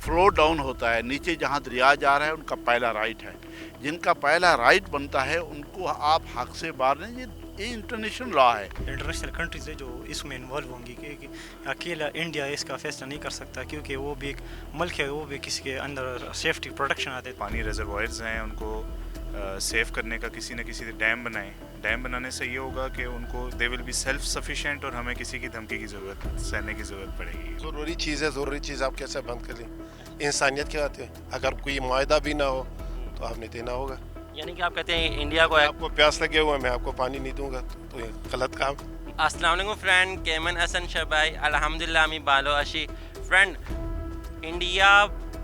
Flow down होता है, नीचे जहाँ दरिया जा रहा है उनका पहला राइट है। जिनका पहला राइट बनता है उनको आप हक से बाहर नहीं, ये इंटरनेशनल लॉ है। इंटरनेशनल कंट्रीज़ है जो इसमें इन्वॉल्व होंगी कि अकेला इंडिया इसका फैसला नहीं कर सकता, क्योंकि वो भी एक मुल्क है, वो भी किसी के अंदर सेफ्टी प्रोटेक्शन आते हैं। पानी रिजर्वायर्स हैं, उनको सेव करने का किसी न किसी डैम बनाएं। डैम बनाने से ये होगा कि उनको they will be self sufficient और हमें किसी की धमकी की ज़रूरत सहने की ज़रूरत पड़ेगी। ज़रूरी चीज़ है, ज़रूरी चीज़ आप कैसे बंद कर लें? इंसानियत के आते हैं, अगर कोई मुआहदा भी ना हो तो आपने देना होगा। यानी कि आप कहते हैं इंडिया को आपको प्यास लगे हुआ है, मैं आपको पानी नहीं दूंगा तो ये गलत काम। अस्सलाम वालेकुम फ्रेंड, केमन हसन शबाई अल्हम्दुलिल्लाह मी बालो अशी। फ्रेंड, इंडिया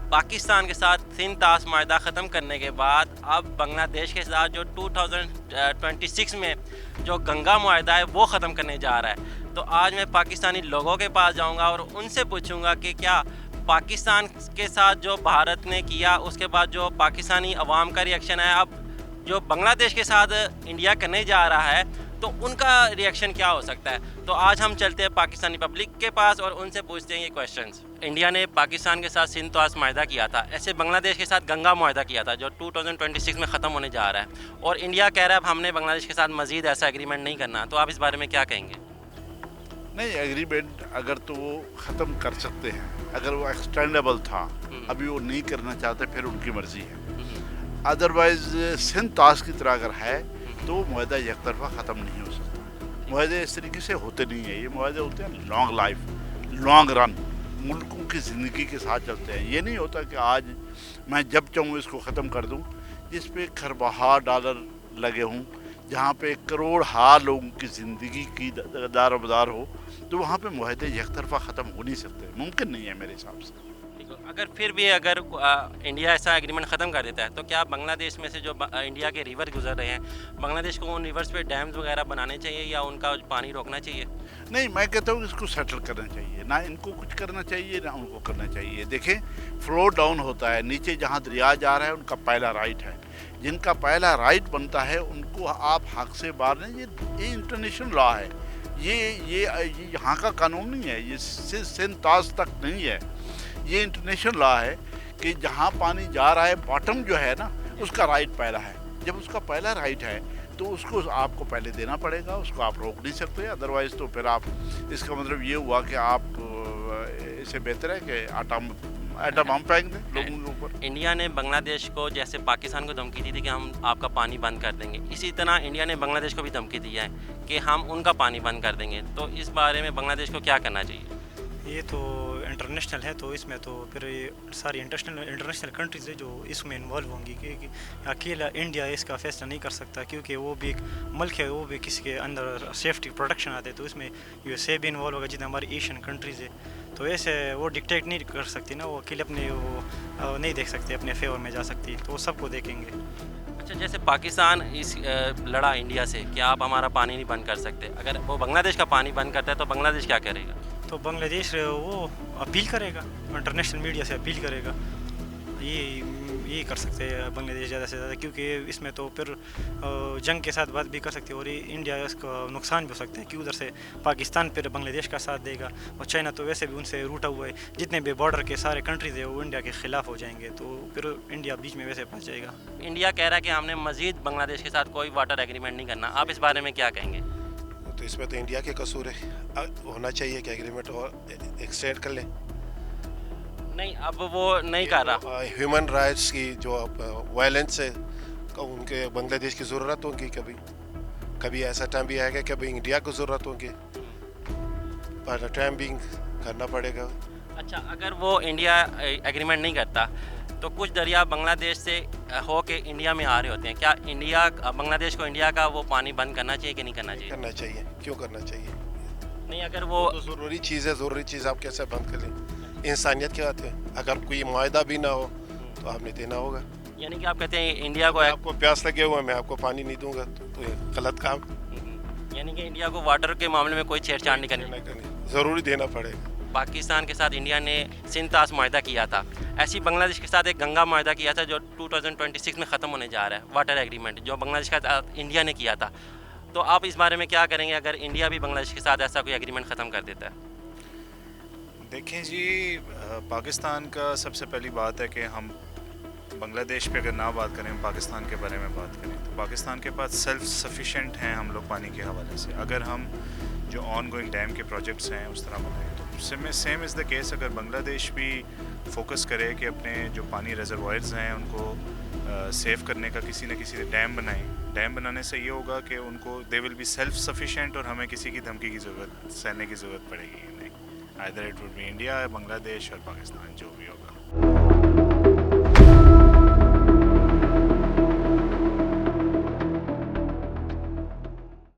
पाकिस्तान के साथ सिंध तास माहिदा ख़त्म करने के बाद अब बांग्लादेश के साथ जो 2026 में जो गंगा माहिदा है वो ख़त्म करने जा रहा है। तो आज मैं पाकिस्तानी लोगों के पास जाऊंगा और उनसे पूछूंगा कि क्या पाकिस्तान के साथ जो भारत ने किया उसके बाद जो पाकिस्तानी अवाम का रिएक्शन है, अब जो बांग्लादेश के साथ इंडिया करने जा रहा है तो उनका रिएक्शन क्या हो सकता है। तो आज हम चलते हैं पाकिस्तानी पब्लिक के पास और उनसे पूछते हैं ये क्वेश्चंस। इंडिया ने पाकिस्तान के साथ सिंध तास माहिदा किया था, ऐसे बांग्लादेश के साथ गंगा माहिदा किया था जो 2026 में ख़त्म होने जा रहा है, और इंडिया कह रहा है अब हमने बांग्लादेश के साथ मज़ीद ऐसा एग्रीमेंट नहीं करना। तो आप इस बारे में क्या कहेंगे? नहीं, एग्रीमेंट अगर तो वो ख़त्म कर सकते हैं, अगर वो एक्सटेंडेबल था, अभी वो नहीं करना चाहते फिर उनकी मर्ज़ी है। अदरवाइज़ सिंध तास की तरह अगर है तो मुआहदा एक तरफा ख़त्म नहीं हो सकता। मुआहदे इस तरीके से होते नहीं हैं, ये मुआहदे होते हैं लॉन्ग लाइफ, लॉन्ग रन, मुल्कों की ज़िंदगी के साथ चलते हैं। ये नहीं होता कि आज मैं जब चाहूँ इसको ख़त्म कर दूँ, जिस पे खरबहा डॉलर लगे हों, जहाँ पे करोड़ हार लोगों की ज़िंदगी की दारोमदार हो, तो वहाँ पे मुआहदे एक तरफा ख़त्म हो नहीं सकते, मुमकिन नहीं है मेरे हिसाब से। अगर फिर भी अगर इंडिया ऐसा एग्रीमेंट ख़त्म कर देता है तो क्या बांग्लादेश में से जो इंडिया के रिवर गुजर रहे हैं, बांग्लादेश को उन रिवर्स पे डैम्स वगैरह बनाने चाहिए या उनका पानी रोकना चाहिए? नहीं, मैं कहता हूँ इसको सेटल करना चाहिए, ना इनको कुछ करना चाहिए ना उनको करना चाहिए। देखें, फ्लो डाउन होता है, नीचे जहाँ दरिया जा रहा है उनका पहला राइट है। जिनका पहला राइट बनता है उनको आप हक से बाहर नहीं, ये इंटरनेशनल लॉ है, ये यहाँ का कानून नहीं है, ये सिंध तास तक नहीं है, ये इंटरनेशनल लॉ है कि जहाँ पानी जा रहा है बॉटम जो है ना उसका राइट पहला है। जब उसका पहला राइट है तो उसको आपको पहले देना पड़ेगा, उसको आप रोक नहीं सकते। अदरवाइज़ तो फिर आप, इसका मतलब ये हुआ कि आप इसे बेहतर है कि एटम हम फेंक दें लोगों के ऊपर। इंडिया ने बांग्लादेश को जैसे पाकिस्तान को धमकी दी थी कि हम आपका पानी बंद कर देंगे, इसी तरह इंडिया ने बांग्लादेश को भी धमकी दी है कि हम उनका पानी बंद कर देंगे। तो इस बारे में बांग्लादेश को क्या करना चाहिए? ये तो इंटरनेशनल है, तो इसमें तो फिर ये सारी इंटरनेशनल कंट्रीज़ है जो इसमें इन्वॉल्व होंगी कि अकेला इंडिया इसका फैसला नहीं कर सकता, क्योंकि वो भी एक मुल्क है, वो भी किसी के अंदर सेफ्टी प्रोटेक्शन आते हैं। तो इसमें यूएसए भी इन्वॉल्व होगा, जितने हमारी एशियन कंट्रीज़ है, तो ऐसे वो डिक्टेट नहीं कर सकती ना, वो अकेले अपने वो नहीं देख सकते, अपने फेवर में जा सकती, तो वो सबको देखेंगे। अच्छा, जैसे पाकिस्तान इस लड़ा इंडिया से कि आप हमारा पानी नहीं बंद कर सकते, अगर वो बांग्लादेश का पानी बंद करता है तो बांग्लादेश क्या करेगा? तो बांग्लादेश वो अपील करेगा, इंटरनेशनल मीडिया से अपील करेगा। ये कर सकते हैं बांग्लादेश ज़्यादा से ज़्यादा, क्योंकि इसमें तो फिर जंग के साथ बात भी कर सकते हैं और इंडिया इसका नुकसान भी हो सकता है कि उधर से पाकिस्तान फिर बांग्लादेश का साथ देगा, और चाइना तो वैसे भी उनसे रूठा हुआ है, जितने भी बॉर्डर के सारे कंट्रीज़ है वो इंडिया के ख़िलाफ़ हो जाएंगे, तो फिर इंडिया बीच में वैसे फंस जाएगा। इंडिया कह रहा है कि हमने मज़ीद बांग्लादेश के साथ कोई वाटर एग्रीमेंट नहीं करना, आप इस बारे में क्या कहेंगे? तो इसमें तो इंडिया के कसूर है, होना चाहिए कि एग्रीमेंट और एक्सटेंड कर लें। नहीं, अब वो नहीं कर रहा। ह्यूमन राइट्स की जो वायलेंस है उनके बांग्लादेश की ज़रूरत होगी, कभी ऐसा टाइम भी आएगा कि कभी इंडिया को ज़रूरत होगी, पर टाइम भी करना पड़ेगा। अच्छा, अगर वो इंडिया एग्रीमेंट नहीं करता तो कुछ दरिया बांग्लादेश से हो के इंडिया में आ रहे होते हैं, क्या इंडिया बांग्लादेश को इंडिया का वो पानी बंद करना चाहिए कि नहीं करना चाहिए? करना चाहिए, क्यों करना चाहिए नहीं, अगर वो तो ज़रूरी चीज़ है, ज़रूरी चीज़ आप कैसे बंद कर लें? इंसानियत के आते हैं, अगर कोई मुआहदा भी ना हो तो आपने देना होगा। यानी कि आप कहते हैं इंडिया को आपको प्यास लगे हुआ है, मैं आपको पानी नहीं दूंगा तो ये गलत काम। यानी कि इंडिया को वाटर के मामले में कोई छेड़छाड़ नहीं करनी, ज़रूरी देना पड़ेगा। पाकिस्तान के साथ इंडिया ने सिंध तास माहिदा किया था, ऐसी बांग्लादेश के साथ एक गंगा माहिदा किया था जो 2026 में ख़त्म होने जा रहा है, वाटर एग्रीमेंट जो बांग्लादेश के साथ इंडिया ने किया था। तो आप इस बारे में क्या करेंगे अगर इंडिया भी बांग्लादेश के साथ ऐसा कोई एग्रीमेंट ख़त्म कर देता है? देखें जी, पाकिस्तान का सबसे पहली बात है कि हम बांग्लादेश पे अगर ना बात करें, पाकिस्तान के बारे में बात करें, तो पाकिस्तान के पास सेल्फ सफिशेंट हैं हम लोग पानी के हवाले से। अगर हम जो ऑन गोइंग डैम के प्रोजेक्ट्स हैं उस तरह बनाएं तो सेम इज़ द केस अगर बांग्लादेश भी फोकस करे कि अपने जो पानी रिजर्वायर्स हैं उनको सेव करने का किसी न किसी डैम बनाएं। डैम बनाने से ये होगा कि उनको they will be self sufficient और हमें किसी की धमकी की ज़रूरत, सहने की ज़रूरत पड़ेगी नहीं। Either it would be India, Bangladesh और पाकिस्तान, जो भी होगा।